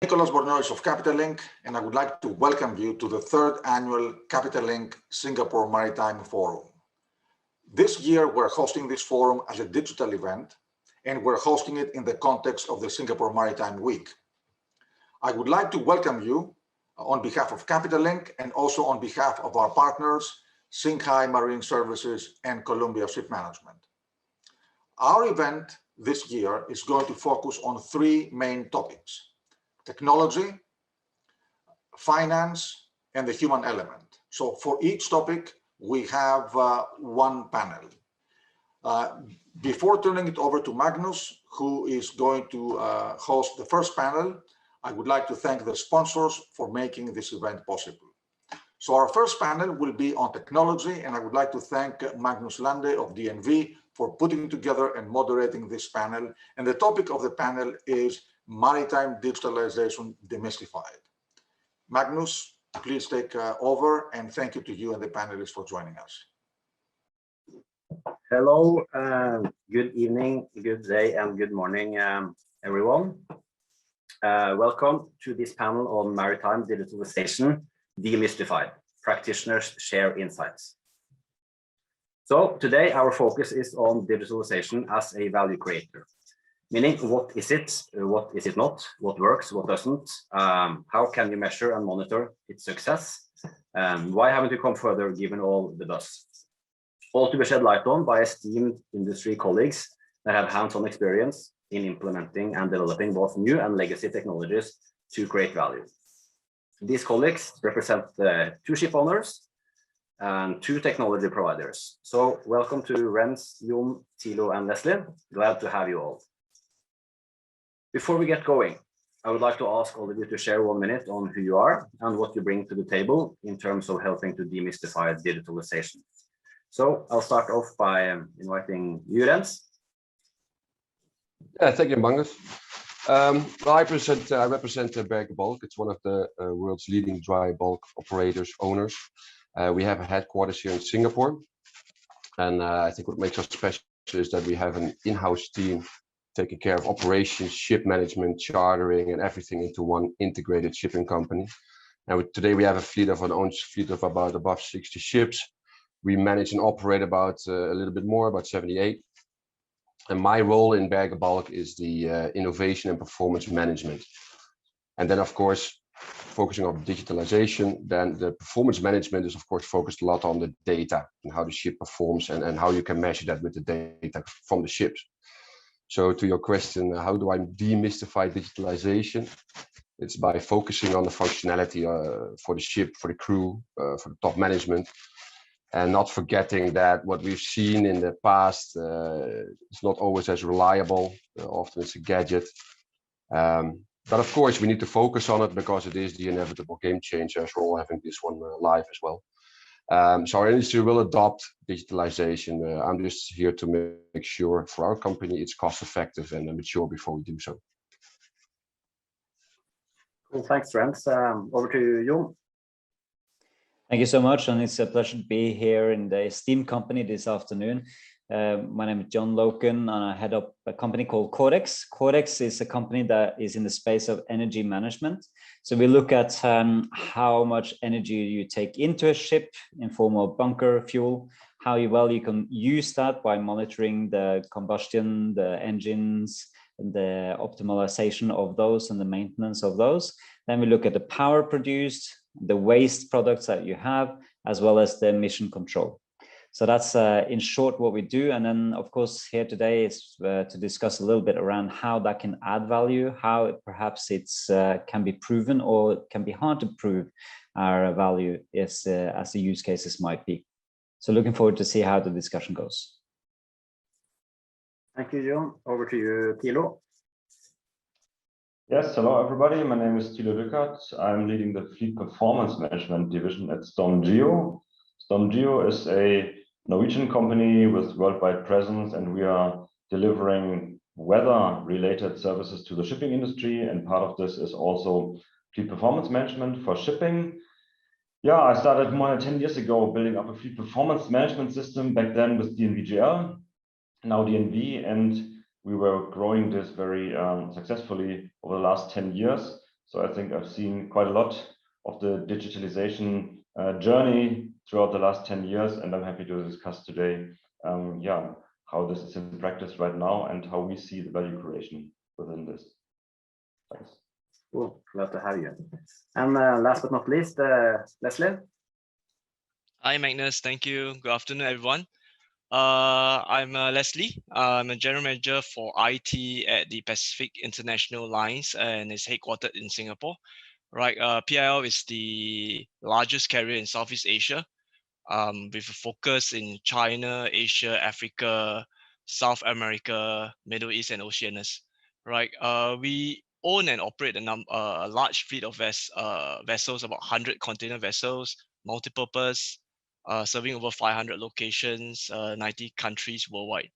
Nicholas Bornois of Capital Link, and I would like to welcome you to the third annual Capital Link Singapore Maritime Forum. This year, we're hosting this forum as a digital event, and we're hosting it in the context of the Singapore Maritime Week. I would like to welcome you on behalf of Capital Link and also on behalf of our partners, Singhai Marine Services and Columbia Ship Management. Our event this year is going to focus on three main topics: technology, finance, and the human element. So for each topic, we have one panel. Before turning it over to Magnus, who is going to host the first panel, I would like to thank the sponsors for making this event possible. So our first panel will be on technology, and I would like to thank Magnus Lande of DNV for putting together and moderating this panel. And the topic of the panel is Maritime Digitalization Demystified. Magnus, please take over, and thank you to you and the panelists for joining us. Hello, good evening, good day, and good morning, everyone. Welcome to this panel on Maritime Digitalization Demystified. Practitioners share insights. So today our focus is on digitalization as a value creator, meaning what is it not, what works, what doesn't, how can you measure and monitor its success, why haven't we come further given all the buzz? All to be shed light on by esteemed industry colleagues that have hands-on experience in implementing and developing both new and legacy technologies to create value. These colleagues represent two ship owners and two technology providers. So welcome to Rens, Jon, Thilo, and Leslie. Glad to have you all. Before we get going, I would like to ask all of you to share 1 minute on who you are and what you bring to the table in terms of helping to demystify digitalization. So I'll start off by inviting you, Rens. Yeah, thank you, Magnus. Well, I represent Berge Bulk. It's one of the world's leading dry bulk operators, owners. We have a headquarters here in Singapore. And I think what makes us special is that we have an in-house team taking care of operations, ship management, chartering, and everything into one integrated shipping company. And today we have an own fleet of about above 60 ships. We manage and operate about a little bit more, about 78. And my role in Berge Bulk is the innovation and performance management. And then, of course, focusing on digitalization, then the performance management is, of course, focused a lot on the data and how the ship performs and how you can measure that with the data from the ships. So to your question, how do I demystify digitalization? It's by focusing on the functionality for the ship, for the crew, for the top management. And not forgetting that what we've seen in the past is not always as reliable. Often it's a gadget. But of course, we need to focus on it because it is the inevitable game changer, as we're all having this one live as well. So our industry will adopt digitalization. I'm just here to make sure for our company it's cost effective and mature before we do so. Cool, thanks, Rens. Over to you, Jon. Thank you so much, and it's a pleasure to be here in the esteemed company this afternoon. My name is Jon Loken, and I head up a company called Chord X. Chord X is a company that is in the space of energy management. So we look at how much energy you take into a ship in form of bunker fuel, how well you can use that by monitoring the combustion, the engines, the optimization of those and the maintenance of those. Then we look at the power produced, the waste products that you have, as well as the emission control. So that's in short what we do. And then, of course, here today is to discuss a little bit around how that can add value, how perhaps it's can be proven or it can be hard to prove our value as the use cases might be. So looking forward to see how the discussion goes. Thank you, Jon. Over to you, Thilo. Yes, hello everybody. My name is Thilo Lückert. I'm leading the Fleet Performance Management division at StormGeo. StormGeo is a Norwegian company with worldwide presence, and we are delivering weather-related services to the shipping industry. And part of this is also fleet performance management for shipping. Yeah, I started more than 10 years ago building up a fleet performance management system back then with DNVGL, now DNV, and we were growing this very successfully over the last 10 years. So I think I've seen quite a lot of the digitalization journey throughout the last 10 years, and I'm happy to discuss today, how this is in practice right now and how we see the value creation within this. Thanks. Cool, glad to have you. And last but not least, Leslie. Hi, Magnus. Thank you. Good afternoon, everyone. I'm Leslie. I'm a general manager for IT at the Pacific International Lines, and it's headquartered in Singapore. Right, PIL is the largest carrier in Southeast Asia, with a focus in China, Asia, Africa, South America, Middle East, and Oceania. Right, we own and operate a large fleet of vessels, about 100 container vessels, multi-purpose, serving over 500 locations, 90 countries worldwide.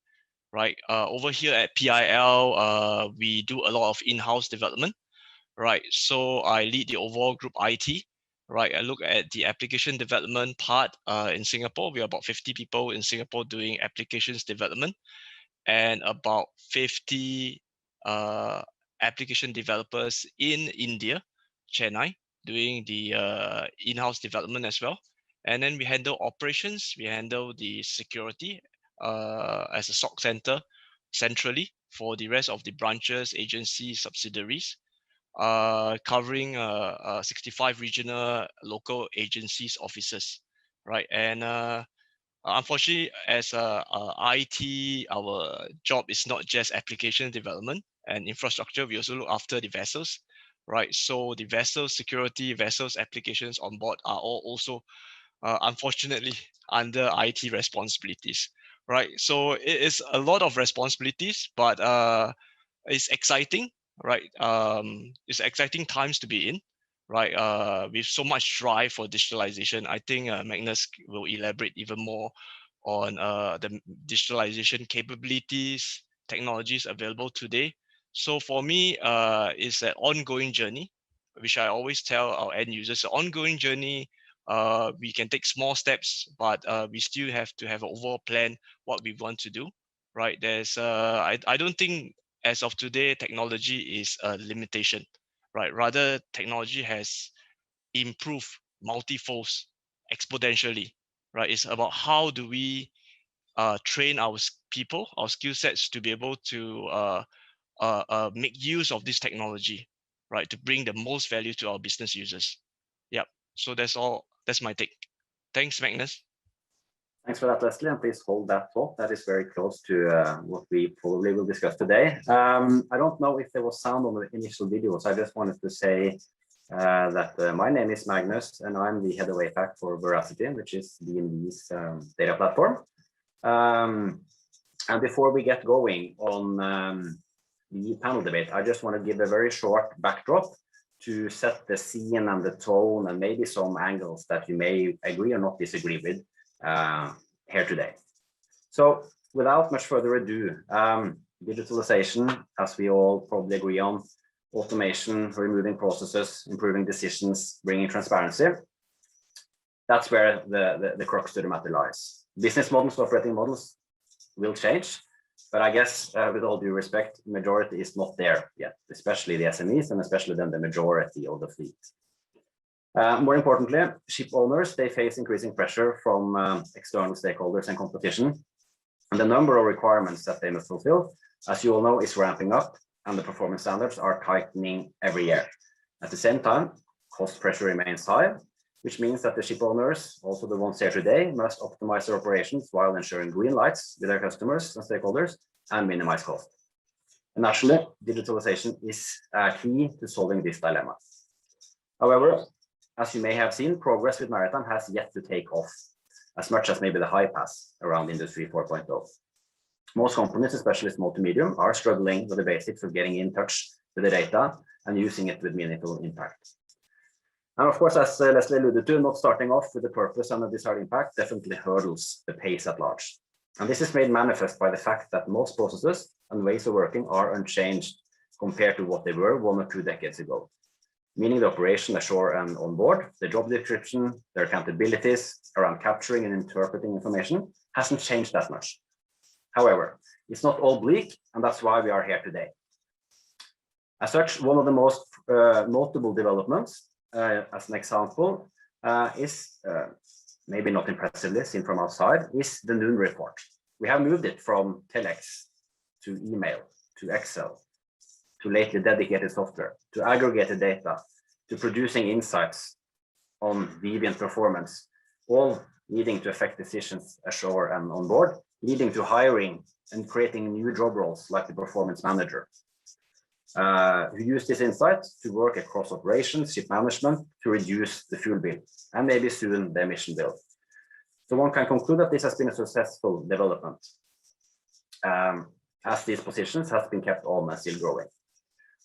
Right, over here at PIL, we do a lot of in-house development. Right, so I lead the overall group IT. Right, I look at the application development part in Singapore. We are about 50 people in Singapore doing applications development, and about 50 application developers in India, Chennai, doing the in-house development as well. And then we handle operations, we handle the security as a SOC center centrally for the rest of the branches, agencies, subsidiaries, covering 65 regional local agencies offices, right? And unfortunately, as IT, our job is not just application development and infrastructure. We also look after the vessels, right? So the vessels security, vessels applications on board are all also unfortunately under IT responsibilities, right? So it is a lot of responsibilities, but it's exciting, right? It's exciting times to be in, right? With so much drive for digitalization. I think Magnus will elaborate even more on the digitalization capabilities, technologies available today. So for me, it's an ongoing journey, which I always tell our end users, an ongoing journey. We can take small steps, but we still have to have an overall plan, what we want to do, right? There's, I don't think as of today, technology is a limitation, right? Rather, technology has improved multi-folds exponentially, right? It's about how do we train our people, our skill sets to be able to make use of this technology, right? To bring the most value to our business users. Yep. So that's all. That's my take. Thanks, Magnus. Thanks for that, Leslie, and please hold that thought. That is very close to what we probably will discuss today. I don't know if there was sound on the initial video, so I just wanted to say that my name is Magnus, and I'm the head of APAC for Veracity, which is DNV's data platform. And before we get going on the panel debate, I just want to give a very short backdrop to set the scene and the tone and maybe some angles that you may agree or not disagree with here today. So without much further ado, digitalization, as we all probably agree on, automation, removing processes, improving decisions, bringing transparency. That's where the crux to the matter lies. Business models, operating models will change, but I guess with all due respect, majority is not there yet, especially the SMEs and especially then the majority of the fleet. More importantly, ship owners, they face increasing pressure from external stakeholders and competition. And the number of requirements that they must fulfill, as you all know, is ramping up, and the performance standards are tightening every year. At the same time, cost pressure remains high, which means that the ship owners, also the ones here today, must optimize their operations while ensuring green lights with their customers and stakeholders and minimize cost. And naturally, digitalization is key to solving this dilemma. However, as you may have seen, progress with Maritime has yet to take off, as much as maybe the hype has around Industry 4.0. Most companies, especially small to medium, are struggling with the basics of getting in touch with the data and using it with meaningful impact. And of course, as Leslie alluded to, not starting off with the purpose and the desired impact definitely hurdles the pace at large. And this is made manifest by the fact that most processes and ways of working are unchanged compared to what they were 1 or 2 decades ago. Meaning the operation ashore and on board, the job description, their accountabilities around capturing and interpreting information hasn't changed that much. However, it's not all bleak, and that's why we are here today. As such, one of the most notable developments, as an example, is maybe not impressively seen from outside, is the noon report. We have moved it from telex to email, to Excel, to lately dedicated software, to aggregated data, to producing insights on deviant performance, all leading to affect decisions ashore and on board, leading to hiring and creating new job roles like the performance manager, who use this insight to work across operations, ship management, to reduce the fuel bill, and maybe soon the emission bill. So one can conclude that this has been a successful development, as these positions have been kept on and still growing.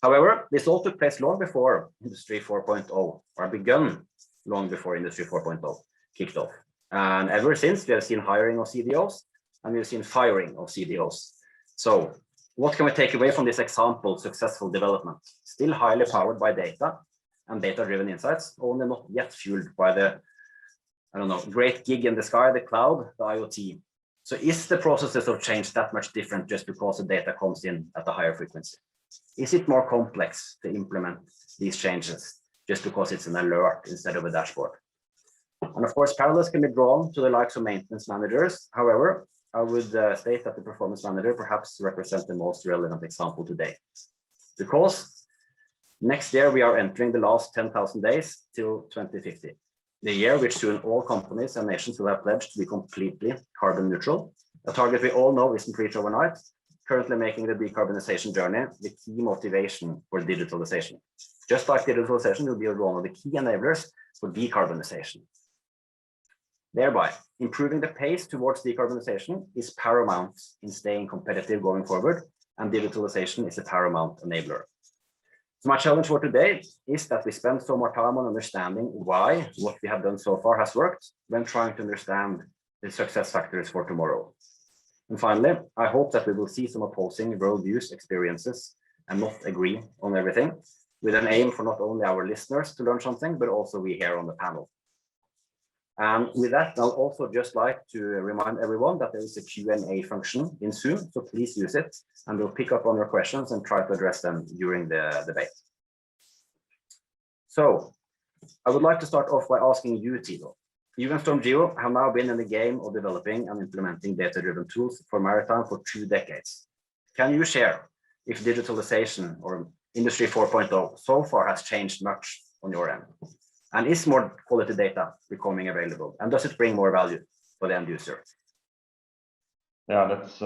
However, this all took place long before Industry 4.0, or begun long before Industry 4.0 kicked off. And ever since, we have seen hiring of CDOs, and we've seen firing of CDOs. So what can we take away from this example, successful development? Still highly powered by data and data-driven insights, only not yet fueled by the, I don't know, great gig in the sky, the cloud, the IoT. So is the processes of change that much different just because the data comes in at a higher frequency? Is it more complex to implement these changes just because it's an alert instead of a dashboard? And of course, parallels can be drawn to the likes of maintenance managers. However, I would state that the performance manager perhaps represents the most relevant example today, because next year we are entering the last 10,000 days till 2050, the year which soon all companies and nations will have pledged to be completely carbon neutral, a target we all know isn't reached overnight, currently making the decarbonization journey the key motivation for digitalization. Just like digitalization will be one of the key enablers for decarbonization. Thereby, improving the pace towards decarbonization is paramount in staying competitive going forward, and digitalization is a paramount enabler. So my challenge for today is that we spend so much time on understanding why what we have done so far has worked, when trying to understand the success factors for tomorrow. And finally, I hope that we will see some opposing worldviews, experiences, and not agree on everything, with an aim for not only our listeners to learn something, but also we here on the panel. And with that, I'll also just like to remind everyone that there is a Q&A function in Zoom, so please use it, and we'll pick up on your questions and try to address them during the debate. So I would like to start off by asking you, Tilo. You and StormGeo have now been in the game of developing and implementing data-driven tools for maritime for 2 decades. Can you share if digitalization or Industry 4.0 so far has changed much on your end? And is more quality data becoming available? And does it bring more value for the end user? Yeah, that's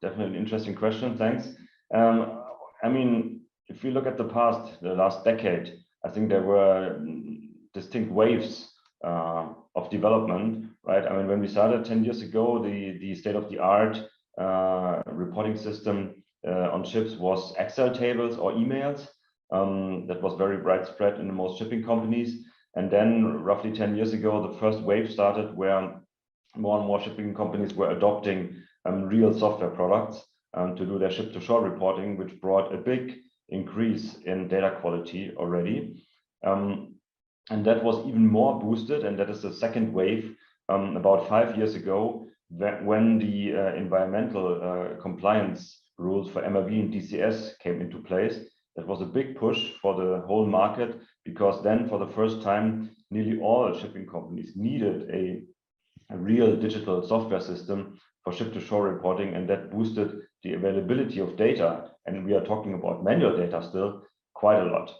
definitely an interesting question. Thanks. I mean, if you look at the past, the last decade, I think there were distinct waves of development, right? I mean, when we started 10 years ago, the state-of-the-art reporting system on ships was Excel tables or emails. That was very widespread in the most shipping companies. And then roughly 10 years ago, the first wave started where more and more shipping companies were adopting real software products to do their ship-to-shore reporting, which brought a big increase in data quality already. And that was even more boosted, and that is the second wave about 5 years ago, when the environmental compliance rules for MRV and DCS came into place. That was a big push for the whole market, because then for the first time, nearly all shipping companies needed a real digital software system for ship-to-shore reporting, and that boosted the availability of data. And we are talking about manual data still quite a lot,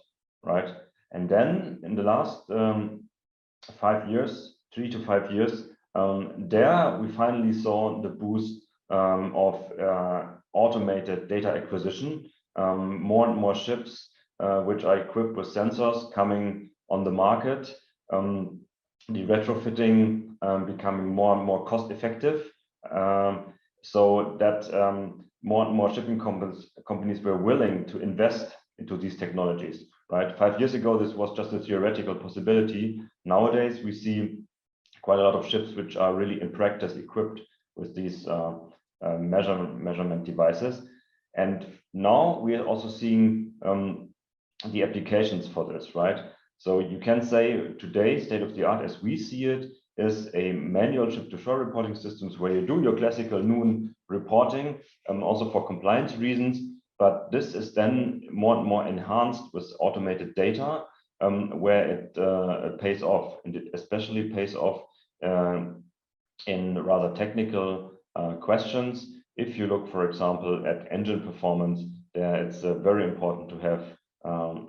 right? And then in the last 5 years, 3 to 5 years, there we finally saw the boost of automated data acquisition. More and more ships which are equipped with sensors coming on the market, the retrofitting becoming more and more cost effective, so that more and more shipping companies were willing to invest into these technologies, right? 5 years ago, this was just a theoretical possibility. Nowadays, we see quite a lot of ships which are really in practice equipped with these measurement devices. And now we are also seeing the applications for this, right? So you can say today, state of the art as we see it, is a manual ship-to-shore reporting systems where you do your classical noon reporting, also for compliance reasons. But this is then more and more enhanced with automated data, where it pays off, and it especially pays off in rather technical questions. If you look, for example, at engine performance, there it's very important to have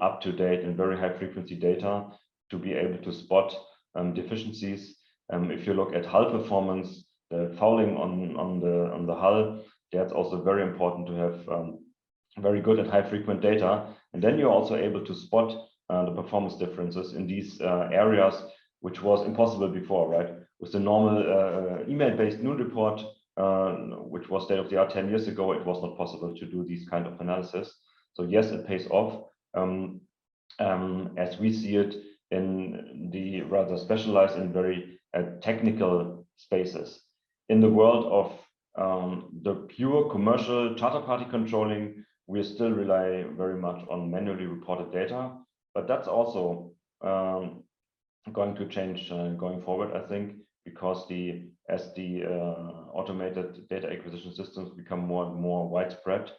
up-to-date and very high-frequency data to be able to spot deficiencies. If you look at hull performance, the fouling on the hull, that's also very important to have very good and high-frequent data. And then you're also able to spot the performance differences in these areas, which was impossible before, right? With the normal email-based noon report, which was state of the art 10 years ago, it was not possible to do these kind of analysis. So yes, it pays off, as we see it in the rather specialized and very technical spaces. In the world of the pure commercial charter party controlling, we still rely very much on manually reported data, but that's also going to change going forward, I think, because as the automated data acquisition systems become more and more widespread,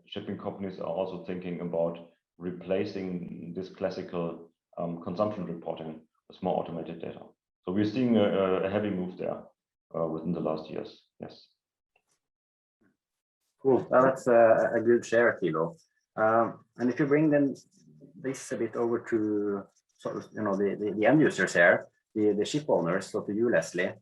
shipping companies are also thinking about replacing this classical consumption reporting with more automated data. So we're seeing a heavy move there within the last years. Yes. Cool. Well, that's a good share, Thilo. And if you bring then this a bit over to sort of, you know, the end users here, the ship owners, so to you, Leslie,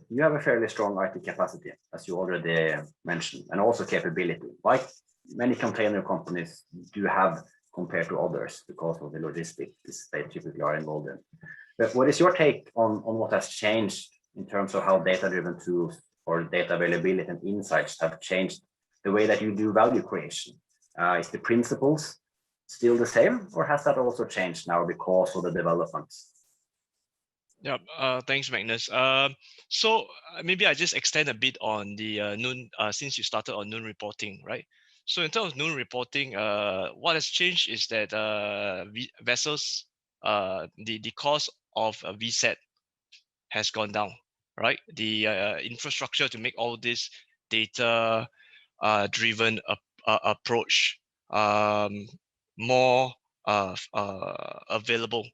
you have a fairly strong IT capacity, as you already mentioned, and also capability, like many container companies do have compared to others because of the logistics they typically are involved in. But what is your take on what has changed in terms of how data-driven tools or data availability and insights have changed the way that you do value creation? Is the principles still the same, or has that also changed now because of the developments? Yeah, thanks, Magnus. So maybe I just extend a bit on the noon, since you started on noon reporting, right? So in terms of noon reporting, what has changed is that vessels, the cost of a VSAT has gone down, right? The infrastructure to make all this data driven approach more available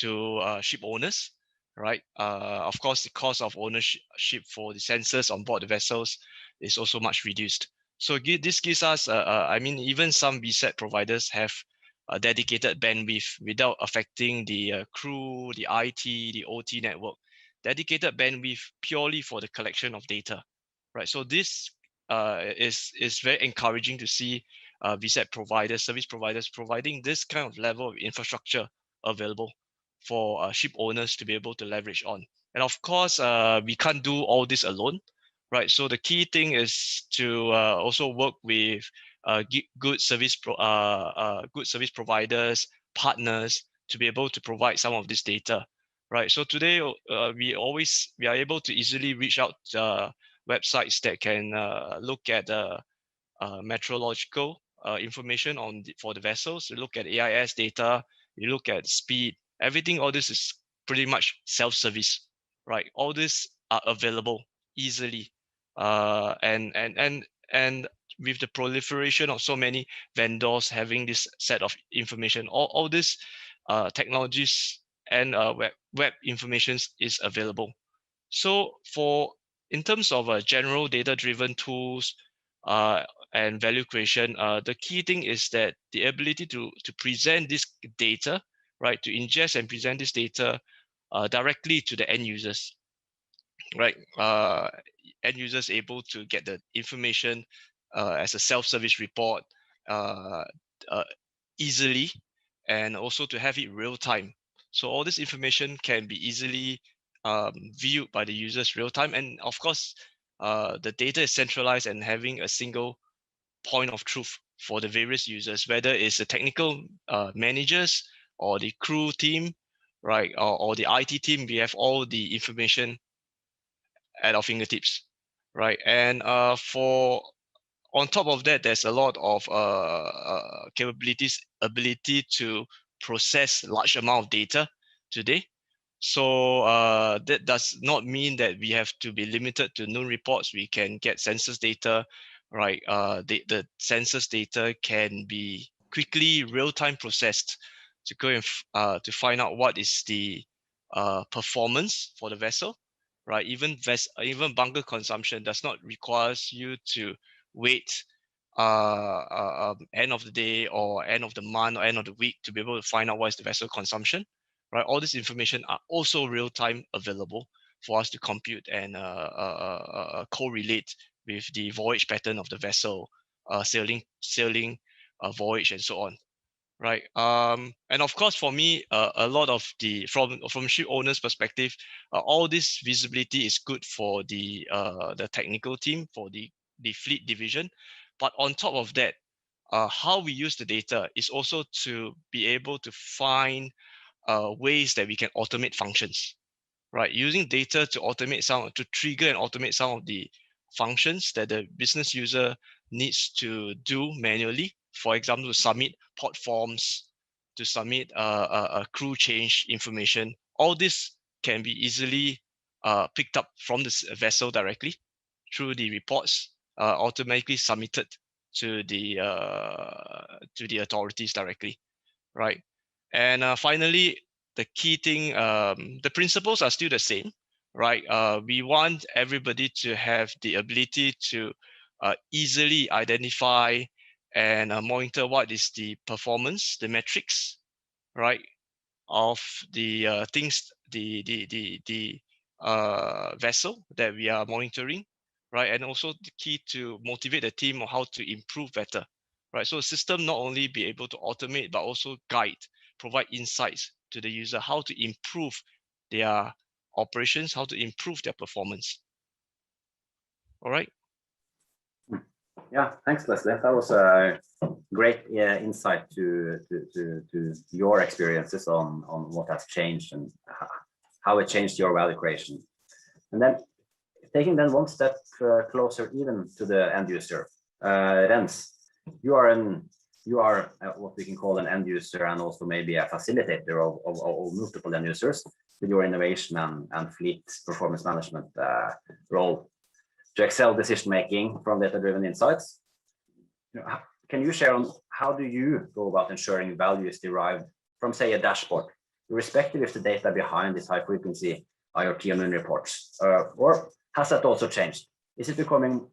to ship owners, right? Of course, the cost of ownership for the sensors on board the vessels is also much reduced. So this gives us, I mean, even some VSAT providers have a dedicated bandwidth without affecting the crew, the IT, the OT network. Dedicated bandwidth purely for the collection of data, right? So this is very encouraging to see VSAT providers, service providers providing this kind of level of infrastructure available for ship owners to be able to leverage on. And of course, we can't do all this alone, right? So the key thing is to also work with good service providers, partners, to be able to provide some of this data, right? So today we are able to easily reach out to websites that can look at meteorological information for the vessels. You look at AIS data, you look at speed, everything. All this is pretty much self-service, right? All this are available easily, and with the proliferation of so many vendors having this set of information, all this technologies and web information is available. So in terms of general data-driven tools and value creation, the key thing is that the ability to present this data, right, to ingest and present this data directly to the end users, right? End users able to get the information as a self-service report easily, and also to have it real time. So all this information can be easily viewed by the users real time. And of course, the data is centralized and having a single point of truth for the various users, whether it's the technical managers or the crew team, right, or the IT team. We have all the information at our fingertips, right? And on top of that, there's a lot of capabilities, ability to process large amount of data today. So that does not mean that we have to be limited to noon reports. We can get census data. right? The census data can be quickly real-time processed to go and to find out what is the performance for the vessel, right? Even bunker consumption does not require you to wait end of the day or end of the month or end of the week to be able to find out what is the vessel consumption, right? All this information are also real-time available for us to compute and correlate with the voyage pattern of the vessel, sailing voyage and so on, right? And of course, for me, a lot of the from ship owners' perspective, all this visibility is good for the technical team, for the fleet division. But on top of that, how we use the data is also to be able to find ways that we can automate functions, right? Using data to trigger and automate some of the functions that the business user needs to do manually. For example, to submit port forms, to submit a crew change information. All this can be easily picked up from the vessel directly through the reports, automatically submitted to the authorities directly, right? And finally, the key thing, the principles are still the same, right? We want everybody to have the ability to easily identify and monitor what is the performance, the metrics, right, of the things, the vessel that we are monitoring, right? And also the key to motivate the team on how to improve better, right? So a system not only be able to automate, but also guide, provide insights to the user, how to improve their operations, how to improve their performance. All right. Yeah, thanks, Leslie. That was a great insight to your experiences on what has changed and how it changed your value creation. And then taking then one step closer even to the end user, Rens, you are what we can call an end user and also maybe a facilitator of multiple end users with your innovation and fleet performance management role to excel decision making from data-driven insights. Can you share on how do you go about ensuring value is derived from, say, a dashboard, irrespective if the data behind this high-frequency IoT and reports, or has that also changed? Is it becoming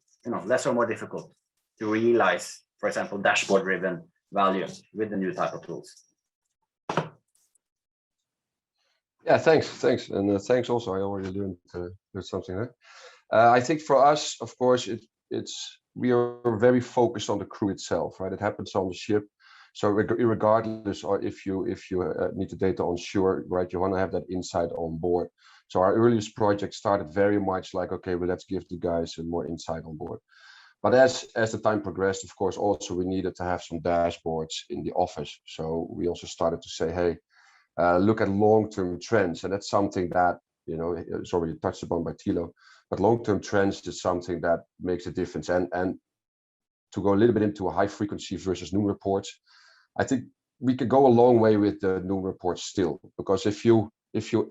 less or more difficult to realize, for example, dashboard-driven value with the new type of tools? Yeah, thanks, and thanks also. I already learned something there. I think for us, of course, we are very focused on the crew itself, right? It happens on the ship, so regardless, or if you need the data on shore, right, you want to have that insight on board. So our earliest project started very much like, okay, well, let's give the guys more insight on board. But as the time progressed, of course, also we needed to have some dashboards in the office. So we also started to say, hey, look at long-term trends, and that's something that it's already touched upon by Thilo. But long-term trends is something that makes a difference. And to go a little bit into a high frequency versus new reports, I think we could go a long way with the new reports still, because if you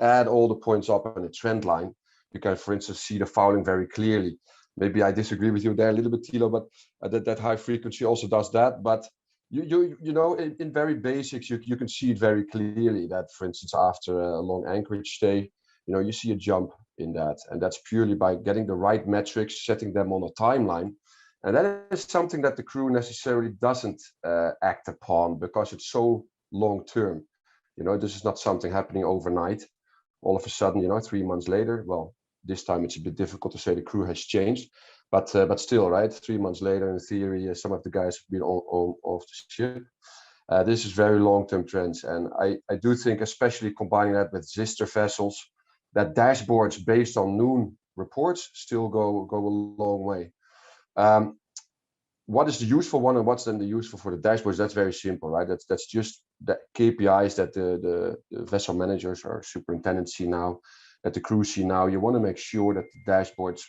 add all the points up in a trend line, you can, for instance, see the fouling very clearly. Maybe I disagree with you there a little bit, Thilo, but that high frequency also does that. But you know, in very basics, you can see it very clearly that, for instance, after a long anchorage stay, you see a jump in that, and that's purely by getting the right metrics, setting them on a timeline. And that is something that the crew necessarily doesn't act upon because it's so long term. This is not something happening overnight. All of a sudden, 3 months later, well, this time it's a bit difficult to say the crew has changed, but still, right, 3 months later, in theory, some of the guys have been off the ship. This is very long-term trends, and I do think, especially combining that with sister vessels, that dashboards based on noon reports still go a long way. What is the useful one and what's then the useful for the dashboards? That's very simple, right? That's just the KPIs that the vessel managers or superintendents see now, that the crew see now. You want to make sure that the dashboards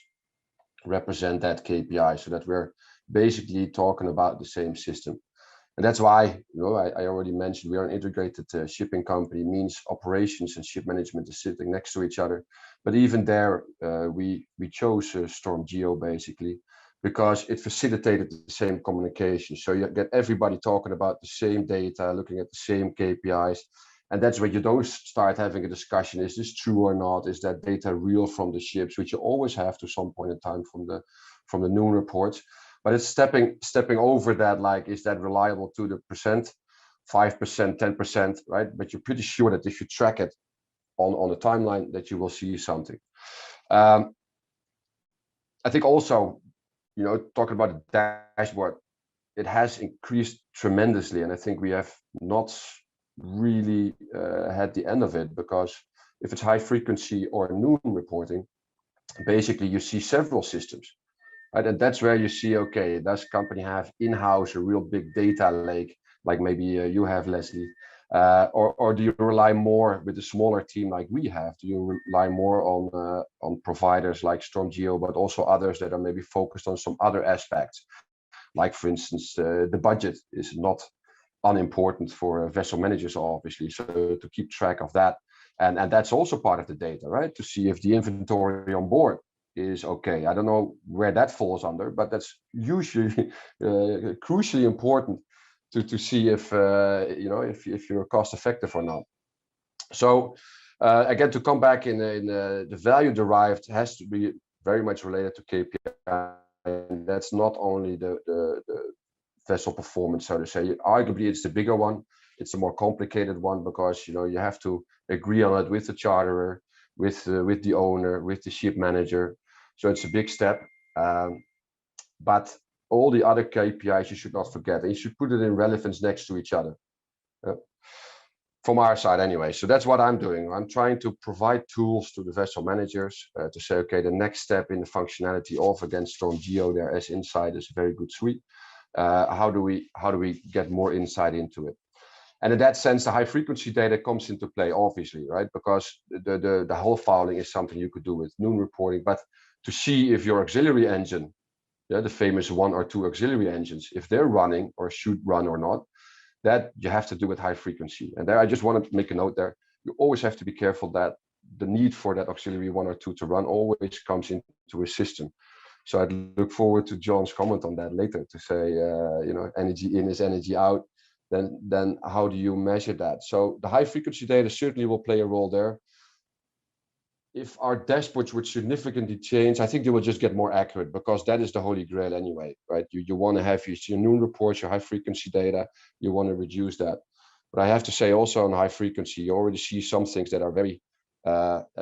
represent that KPI so that we're basically talking about the same system. And that's why, I already mentioned we are an integrated shipping company, means operations and ship management is sitting next to each other. But even there, we chose StormGeo basically, because it facilitated the same communication. So you get everybody talking about the same data, looking at the same KPIs. And that's where you don't start having a discussion. Is this true or not? Is that data real from the ships, which you always have to some point in time from the noon reports. But it's stepping over that, like, is that reliable to the percent, 5%, 10%, right? But you're pretty sure that if you track it on the timeline, that you will see something. I think also, talking about the dashboard, it has increased tremendously. And I think we have not really had the end of it, because if it's high frequency or noon reporting, basically you see several systems, right? And that's where you see, okay, does company have in-house a real big data lake, like maybe you have, Leslie, or do you rely more with a smaller team like we have? Do you rely more on providers like StormGeo, but also others that are maybe focused on some other aspects, like, for instance, the budget is not unimportant for vessel managers, obviously, so to keep track of that, and that's also part of the data, right? To see if the inventory on board is okay. I don't know where that falls under, but that's usually crucially important to see if if you're cost effective or not. So again, to come back in the value derived has to be very much related to KPI, and that's not only the vessel performance, so to say. Arguably, it's the bigger one. It's a more complicated one, because you have to agree on it with the charterer, with the owner, with the ship manager. So it's a big step. But all the other KPIs you should not forget, and you should put it in relevance next to each other. From our side, anyway. So that's what I'm doing. I'm trying to provide tools to the vessel managers to say, okay, the next step in the functionality of, again, StormGeo there as insight is a very good suite. How do we get more insight into it? And in that sense, the high frequency data comes into play, obviously, right? Because the hull fouling is something you could do with noon reporting, but to see if your auxiliary engine, the famous 1 or 2 auxiliary engines, if they're running or should run or not, that you have to do with high frequency. And there, I just wanted to make a note there. You always have to be careful that the need for that auxiliary 1 or 2 to run always comes into a system. So I'd look forward to John's comment on that later, to say, energy in is energy out. Then how do you measure that? So the high frequency data certainly will play a role there. If our dashboards would significantly change, I think they will just get more accurate, because that is the holy grail anyway, right? You want to have your noon reports, your high frequency data, you want to reduce that. But I have to say also on high frequency, you already see some things that are very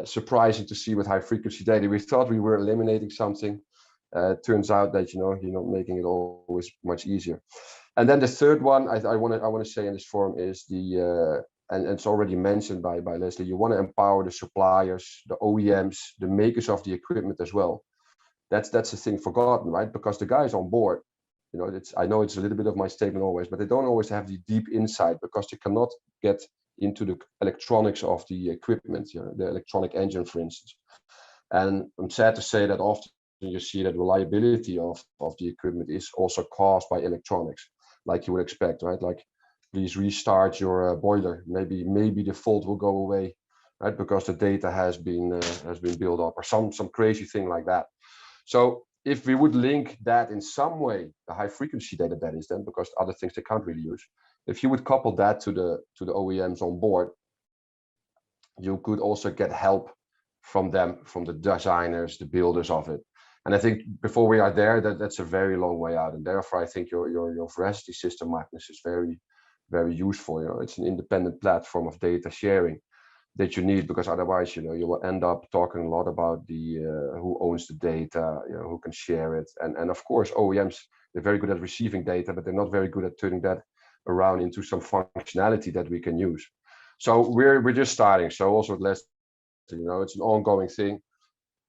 surprising to see with high frequency data. We thought we were eliminating something. Turns out that you're not making it always much easier. And then the third one I want to say in this forum is and it's already mentioned by Leslie. You want to empower the suppliers, the OEMs, the makers of the equipment as well. That's the thing forgotten, right? Because the guys on board, I know it's a little bit of my statement always, but they don't always have the deep insight, because they cannot get into the electronics of the equipment, the electronic engine, for instance. And I'm sad to say that often you see that reliability of the equipment is also caused by electronics, like you would expect, right? Like, please restart your boiler. Maybe the fault will go away, right? Because the data has been built up, or some crazy thing like that. So if we would link that in some way, the high frequency data that is then, because other things they can't really use, if you would couple that to the OEMs on board, you could also get help from them, from the designers, the builders of it. And I think before we are there, that's a very long way out. And therefore, I think your veracity system, Magnus, is very, very useful. It's an independent platform of data sharing that you need, because otherwise, you will end up talking a lot about the who owns the data, who can share it. And of course, OEMs, they're very good at receiving data, but they're not very good at turning that around into some functionality that we can use. So we're just starting. So also less, it's an ongoing thing.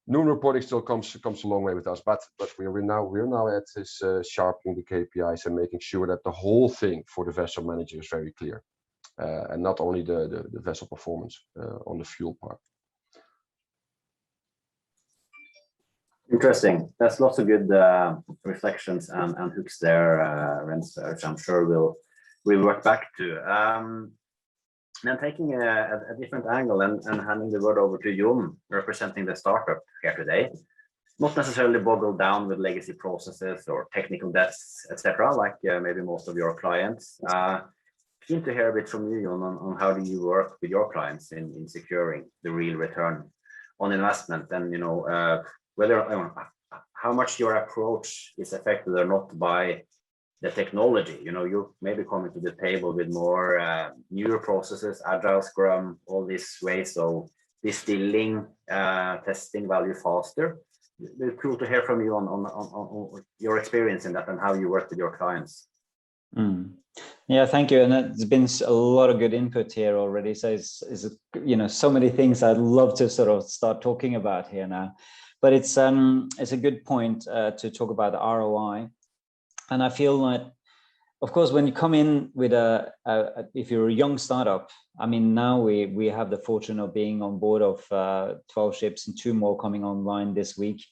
Noon reporting still comes a long way with us, but we're now at this sharpening the KPIs and making sure that the whole thing for the vessel manager is very clear, and not only the vessel performance on the fuel part. Interesting. That's lots of good reflections and hooks there, Rens, which I'm sure we'll work back to. Now taking a different angle and handing the word over to Jon, representing the startup here today. not necessarily boggled down with legacy processes or technical debts, etc., like maybe most of your clients. Keen to hear a bit from you, Jon, on how do you work with your clients in securing the real return on investment, and whether how much your approach is affected or not by the technology. You maybe coming to the table with more newer processes, agile, scrum, all these ways of distilling, testing value faster. It's cool to hear from you on your experience in that and how you work with your clients. Yeah, thank you. And there's been a lot of good input here already. So it's so many things I'd love to sort of start talking about here now. But it's a good point to talk about the ROI. And I feel like, of course, when you come in with if you're a young startup, I mean, now we have the fortune of being on board of 12 ships and 2 more coming online this week.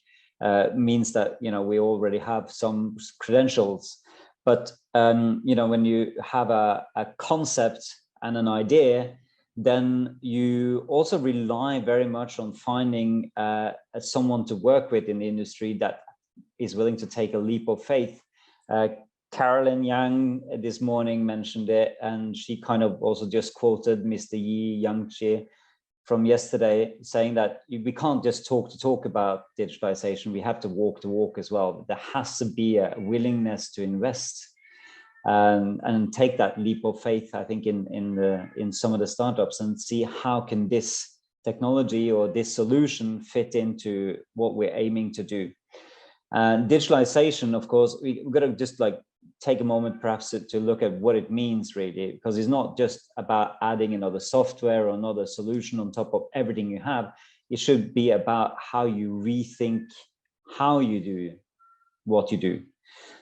Means that, we already have some credentials. But, when you have a concept and an idea, then you also rely very much on finding someone to work with in the industry that is willing to take a leap of faith. Carolyn Yang this morning mentioned it, and she kind of also just quoted Mr. Yi Yangxie from yesterday, saying that we can't just talk about digitalization. We have to walk the walk as well. There has to be a willingness to invest and take that leap of faith, I think, in some of the startups, and see how can this technology or this solution fit into what we're aiming to do. And digitalization, of course, we've got to just take a moment perhaps to look at what it means really, because it's not just about adding another software or another solution on top of everything you have. It should be about how you rethink how you do what you do.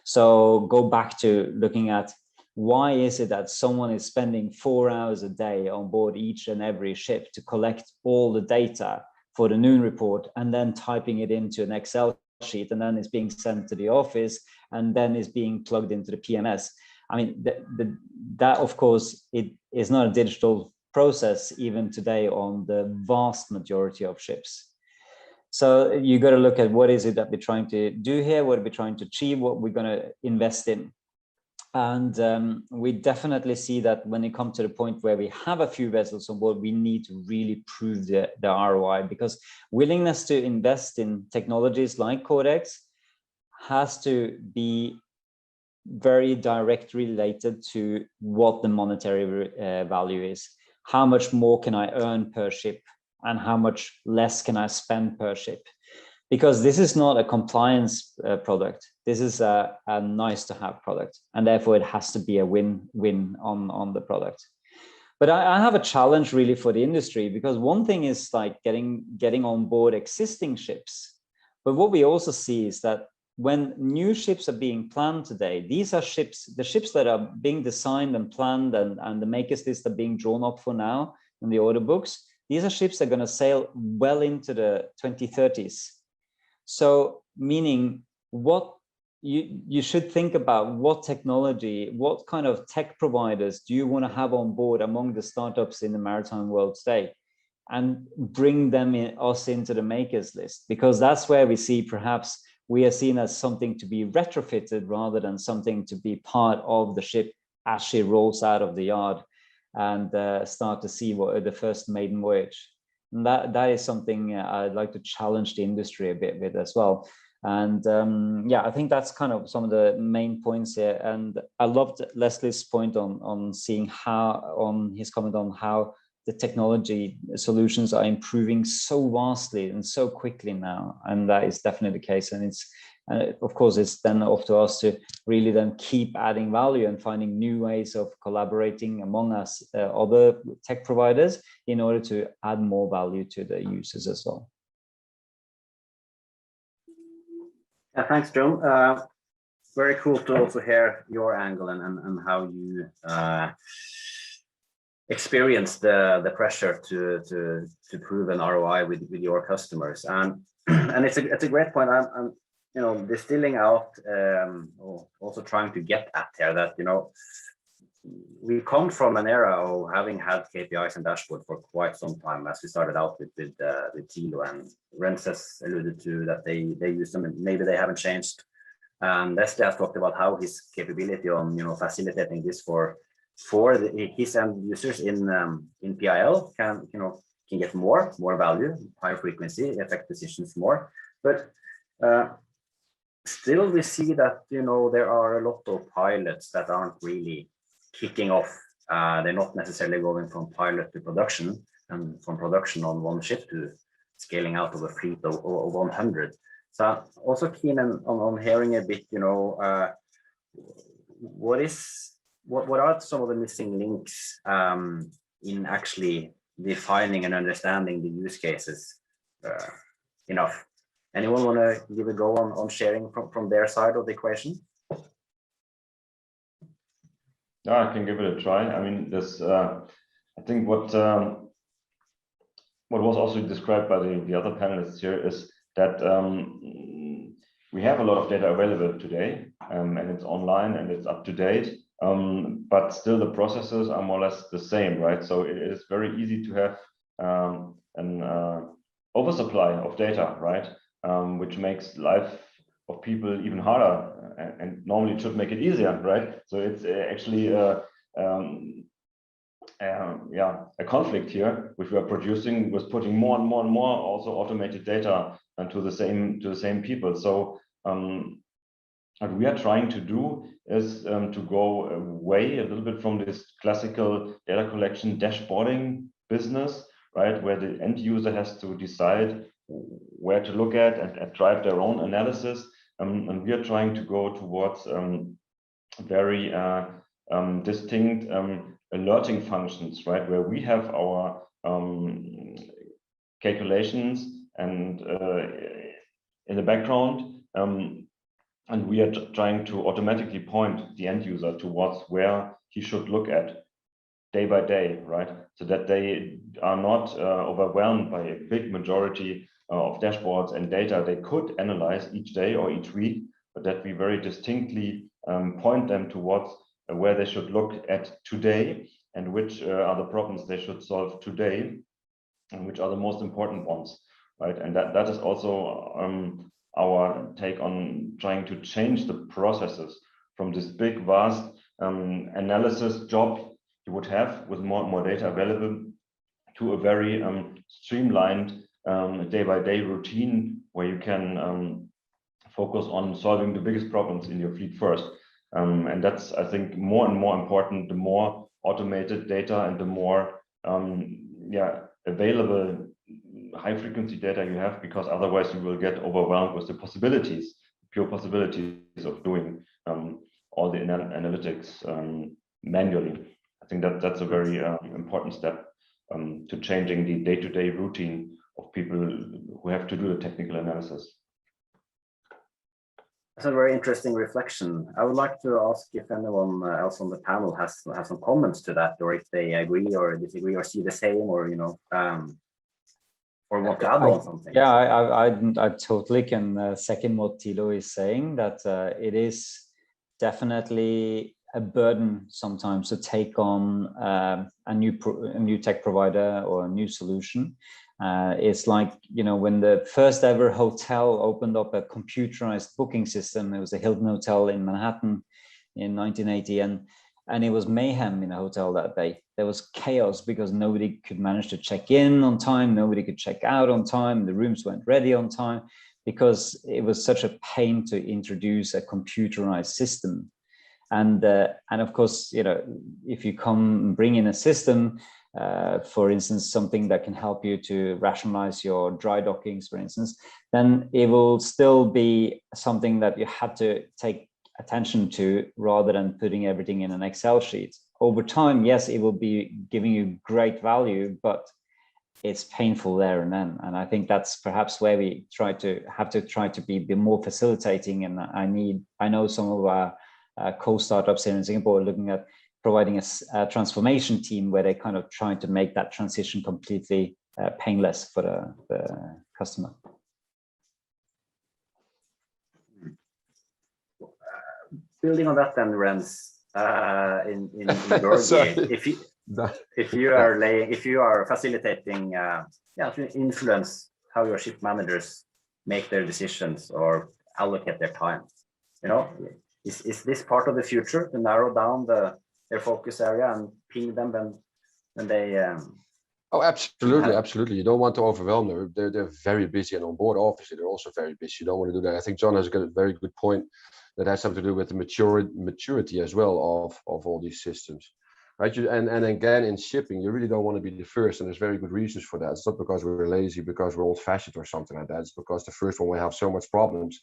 So go back to looking at why is it that someone is spending 4 hours a day on board each and every ship to collect all the data for the noon report, and then typing it into an Excel sheet, and then it's being sent to the office, and then is being plugged into the PMS. I mean, that of course, it is not a digital process even today on the vast majority of ships. So you got to look at what is it that we're trying to do here, what are we trying to achieve, what we're going to invest in. And we definitely see that when it comes to the point where we have a few vessels on board, we need to really prove the ROI, because willingness to invest in technologies like Chord X has to be very directly related to what the monetary value is. How much more can I earn per ship, and how much less can I spend per ship? Because this is not a compliance product. This is a nice to have product, and therefore it has to be a win-win on the product. But I have a challenge really for the industry, because one thing is getting on board existing ships. But what we also see is that when new ships are being planned today, these are the ships that are being designed and planned, and the makers list are being drawn up for now in the order books. These are ships that are going to sail well into the 2030s. So meaning what you should think about, what technology, what kind of tech providers do you want to have on board among the startups in the maritime world today, and bring them us into the makers list, because that's where we see perhaps we are seen as something to be retrofitted rather than something to be part of the ship as she rolls out of the yard and start to see what the first maiden voyage. And that is something I'd like to challenge the industry a bit with as well. And yeah, I think that's kind of some of the main points here. And I loved Leslie's point on seeing on his comment on how the technology solutions are improving so vastly and so quickly now. And that is definitely the case. And of course, it's then up to us to really then keep adding value and finding new ways of collaborating among us, other tech providers, in order to add more value to the users as well. Yeah, thanks, Jon. Very cool to also hear your angle and how you experience the pressure to prove an ROI with your customers. And it's a great point. I'm distilling out, or also trying to get at here that we come from an era of having had KPIs and dashboard for quite some time, as we started out with Tilo, and Rens has alluded to that they use them and maybe they haven't changed. And Leslie has talked about how his capability on facilitating this for his end users in PIL can get more value, higher frequency, affect decisions more. But still we see that there are a lot of pilots that aren't really kicking off. They're not necessarily going from pilot to production, and from production on one ship to scaling out of a fleet of 100. So also keen on hearing a bit, what are some of the missing links in actually defining and understanding the use cases enough? Anyone want to give a go on sharing from their side of the equation? Yeah, I can give it a try. I mean, this I think what was also described by the other panelists here is that we have a lot of data available today, and it's online and it's up to date, but still the processes are more or less the same, right? So it is very easy to have an oversupply of data, right? Which makes life of people even harder, and normally it should make it easier, right? So it's actually a conflict here, which we are producing, was putting more and more and more also automated data to the same people. So what we are trying to do is to go away a little bit from this classical data collection dashboarding business, right, where the end user has to decide where to look at and drive their own analysis. And we are trying to go towards very distinct alerting functions, right, where we have our calculations and in the background, and we are trying to automatically point the end user towards where he should look at day by day, right, so that they are not overwhelmed by a big majority of dashboards and data they could analyze each day or each week, but that we very distinctly point them towards where they should look at today, and which are the problems they should solve today, and which are the most important ones, right? And that is also our take on trying to change the processes from this big, vast analysis job you would have with more and more data available to a very streamlined day-by-day routine where you can focus on solving the biggest problems in your fleet first. And that's, I think, more and more important, the more automated data and the more available high-frequency data you have, because otherwise you will get overwhelmed with the possibilities, pure possibilities of doing all the analytics manually. I think that's a very important step to changing the day-to-day routine of people who have to do the technical analysis. That's a very interesting reflection. I would like to ask if anyone else on the panel has some comments to that, or if they agree or disagree or see the same, or or want to add on something. Yeah, I totally can second what Tilo is saying, that it is definitely a burden sometimes to take on a new tech provider or a new solution. It's like, when the first ever hotel opened up a computerized booking system, it was a Hilton Hotel in Manhattan in 1980, and it was mayhem in a hotel that day. There was chaos because nobody could manage to check in on time, nobody could check out on time, the rooms weren't ready on time, because it was such a pain to introduce a computerized system. And of course, if you bring in a system, for instance, something that can help you to rationalize your dry dockings, for instance, then it will still be something that you have to take attention to rather than putting everything in an Excel sheet. Over time, yes, it will be giving you great value, but it's painful there and then. And I think that's perhaps where we have to try to be more facilitating. And I know some of our co-startups here in Singapore are looking at providing a transformation team where they're kind of trying to make that transition completely painless for the customer. Building on that then, Rens, in your Sorry. gig. If you are facilitating, to influence how your ship managers make their decisions or allocate their time, is this part of the future to narrow down their focus area and ping them when they Oh, absolutely, absolutely. You don't want to overwhelm them. They're very busy, and on board, obviously, they're also very busy. You don't want to do that. I think John has got a very good point that has something to do with the maturity as well of all these systems, right? And again, in shipping, you really don't want to be the first, and there's very good reasons for that. It's not because we're lazy, because we're old-fashioned or something like that. It's because the first one will have so much problems,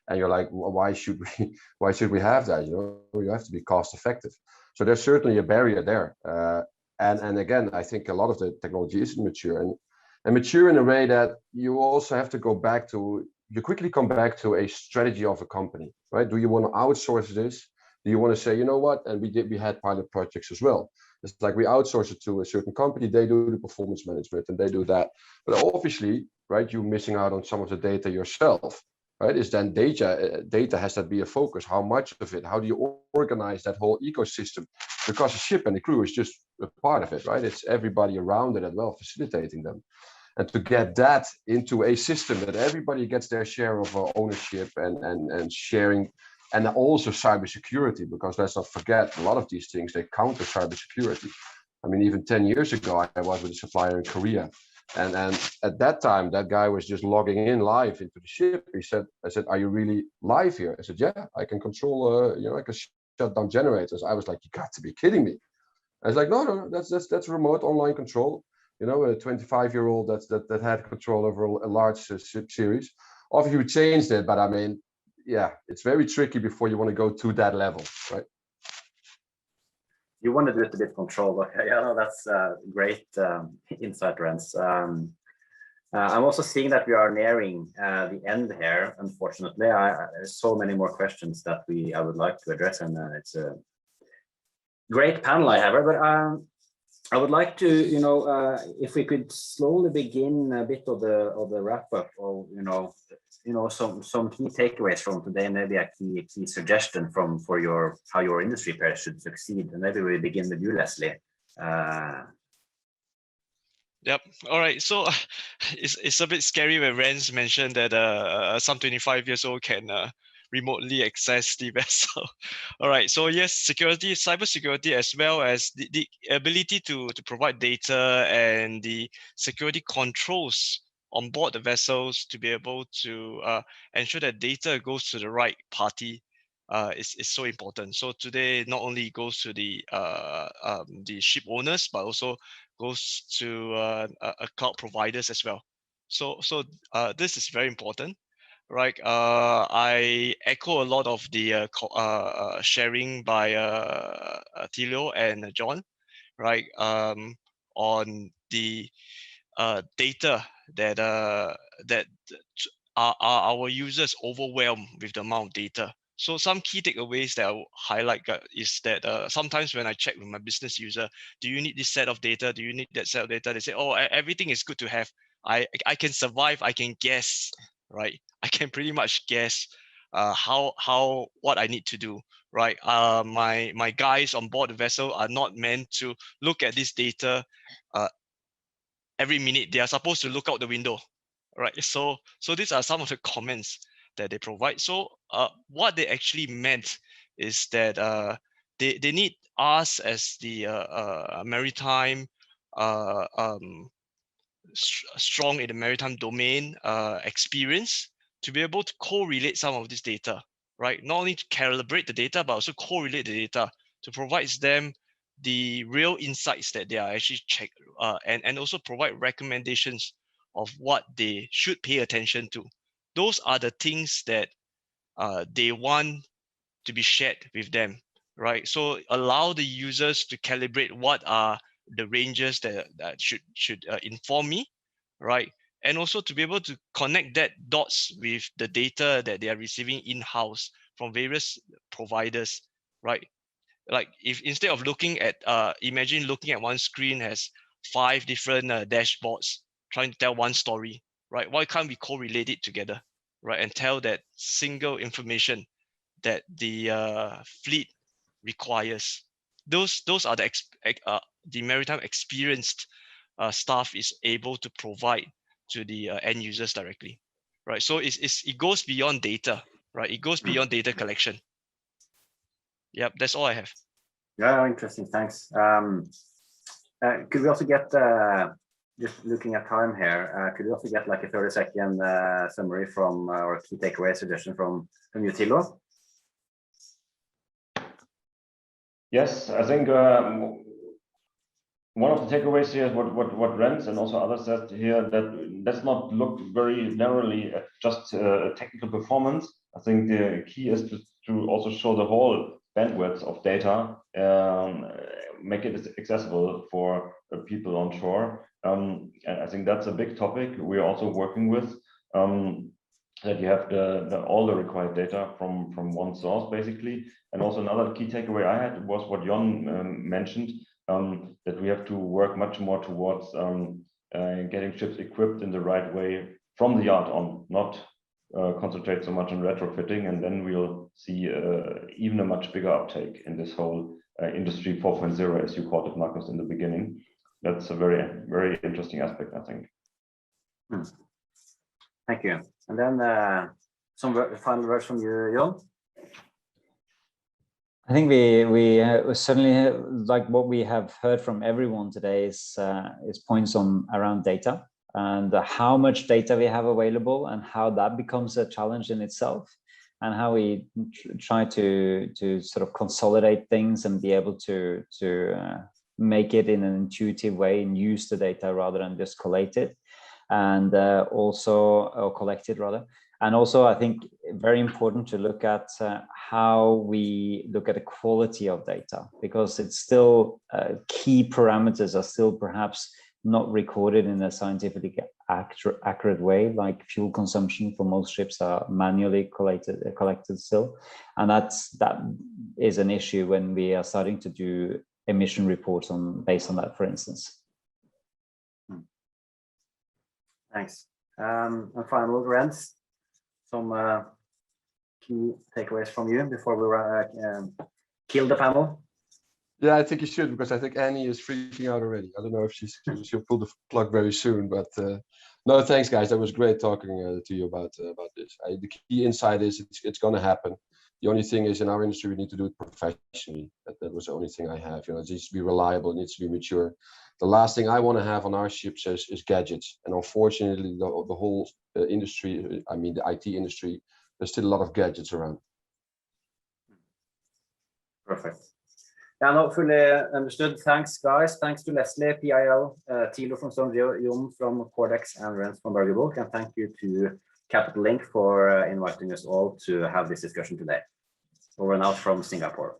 and you're like, well, why should we have that? You have to be cost effective. So there's certainly a barrier there. And again, I think a lot of the technology isn't mature, and mature in a way that you also have to you quickly come back to a strategy of a company, right? Do you want to outsource this? Do you want to say, you know what? And we had pilot projects as well. It's like we outsource it to a certain company, they do the performance management and they do that. But obviously, right, you're missing out on some of the data yourself, right? Is then data has that be a focus? How much of it? How do you organize that whole ecosystem? Because the ship and the crew is just a part of it, right? It's everybody around it as well, facilitating them. And to get that into a system that everybody gets their share of ownership and sharing, and also cybersecurity, because let's not forget, a lot of these things, they counter cybersecurity. I mean, even 10 years ago, I was with a supplier in Korea. And at that time, that guy was just logging in live into the ship. I said, are you really live here? I said, yeah, I can control, I can shut down generators. I was like, you got to be kidding me. I was like, no, that's remote online control. A 25-year-old that had control over a large ship series. Obviously, we changed it, but I mean, yeah, it's very tricky before you want to go to that level, right? You want to do it a bit controlled. Okay, yeah, no, that's great insight, Rens. I'm also seeing that we are nearing the end here. Unfortunately, there's so many more questions that I would like to address, and it's a great panel I have. But I would like to, if we could slowly begin a bit of the wrap up, of some key takeaways from today, maybe a key suggestion for how your industry pairs should succeed. And maybe we begin with you, Leslie. Yep. All right. So it's a bit scary when Rens mentioned that some 25 years old can remotely access the vessel. All right. So yes, security, cybersecurity, as well as the ability to provide data and the security controls on board the vessels to be able to ensure that data goes to the right party is so important. So today not only goes to the ship owners, but also goes to cloud providers as well. So this is very important, right? I echo a lot of the sharing by Tilio and John, right? On the data that our users overwhelmed with the amount of data. So some key takeaways that I will highlight is that sometimes when I check with my business user, do you need this set of data? Do you need that set of data? They say, oh, everything is good to have. I can survive. I can guess, right? I can pretty much guess what I need to do, right? My guys on board the vessel are not meant to look at this data every minute. They are supposed to look out the window, right? So these are some of the comments that they provide. So what they actually meant is that they need us as the maritime strong in the maritime domain experience to be able to correlate some of this data, right? Not only to calibrate the data, but also correlate the data to provide them the real insights that they are actually check and also provide recommendations of what they should pay attention to. Those are the things that they want to be shared with them, right? So allow the users to calibrate what are the ranges that should inform me, right? And also to be able to connect that dots with the data that they are receiving in-house from various providers, right? Like if instead of looking at, imagine looking at one screen has 5 different dashboards trying to tell one story, right? Why can't we correlate it together, right? And tell that single information that the fleet requires. Those are the maritime experienced staff is able to provide to the end users directly, right? So it goes beyond data, right? It goes beyond data collection. Yep, that's all I have. Yeah, interesting. Thanks. Could we also get, just looking at time here, could we also get like a 30-second summary from or key takeaway suggestion from you, Thilo? Yes, I think one of the takeaways here is what Renz and also others said here, that let's not look very narrowly at just technical performance. I think the key is to also show the whole bandwidth of data, make it accessible for people on shore. And I think that's a big topic we're also working with, that you have all the required data from one source, basically. And also another key takeaway I had was what Jon mentioned, that we have to work much more towards getting ships equipped in the right way from the yard on, not concentrate so much on retrofitting, and then we'll see even a much bigger uptake in this whole industry 4.0, as you called it, Marcus, in the beginning. That's a very, very interesting aspect, I think. Thank you. And then some final words from you, Jon. I think we certainly, like what we have heard from everyone today is points around data and how much data we have available and how that becomes a challenge in itself, and how we try to sort of consolidate things and be able to make it in an intuitive way and use the data rather than just collect it, and or collect it rather. And also, I think very important to look at how we look at the quality of data, because it's still key parameters are still perhaps not recorded in a scientifically accurate way, like fuel consumption for most ships are manually collected still. And that is an issue when we are starting to do emission reports based on that, for instance. Thanks. And final, Renz, some key takeaways from you before we kill the panel. Yeah, I think you should, because I think Annie is freaking out already. I don't know if she'll pull the plug very soon, but no, thanks guys. That was great talking to you about this. The key insight is it's going to happen. The only thing is, in our industry, we need to do it professionally. That was the only thing I have. You know, it needs to be reliable, it needs to be mature. The last thing I want to have on our ships is gadgets. And unfortunately, the whole industry, I mean the IT industry, there's still a lot of gadgets around. Perfect. Yeah, no, fully understood. Thanks, guys. Thanks to Leslie, PIL, Thilo from StormGeo, Jon from Chord X, and Renz from Berge Bulk. And thank you to Capital Link for inviting us all to have this discussion today. Over and out from Singapore.